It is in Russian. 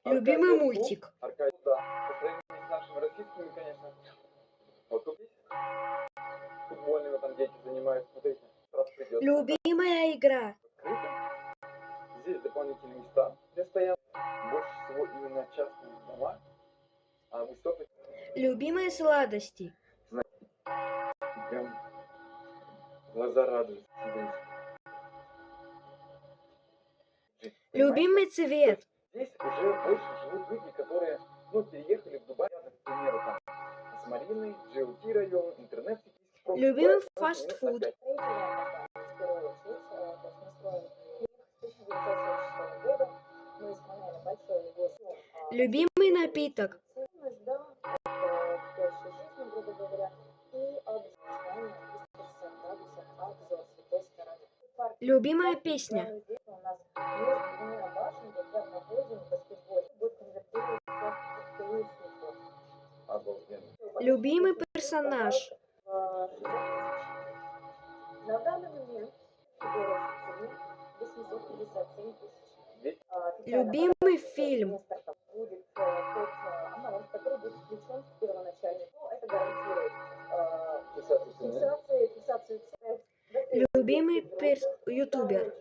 Любимый мультик. Аркадий, да. По сравнению с нашими российскими, конечно. Вот тут есть футбольными там дети занимаются. Смотрите, раз придет. Любимая игра. Открыто. Здесь дополнительные места для стоянок. Больше всего именно частные дома. А высокие. Любимые сладости. Прям глаза радуются. Любимый цвет. Здесь уже больше живут люди, которые, переехали в Дубай, к примеру, там, с Мариной, GLT район, интернет. Любимый фастфуд. Любимый напиток. Любимая песня. Любимый персонаж. На данный момент 857 тысяч. Любимый фильм. Будет тот амаунт, который будет включен в первоначальный. Это гарантирует фиксацию. Любимый ютубер.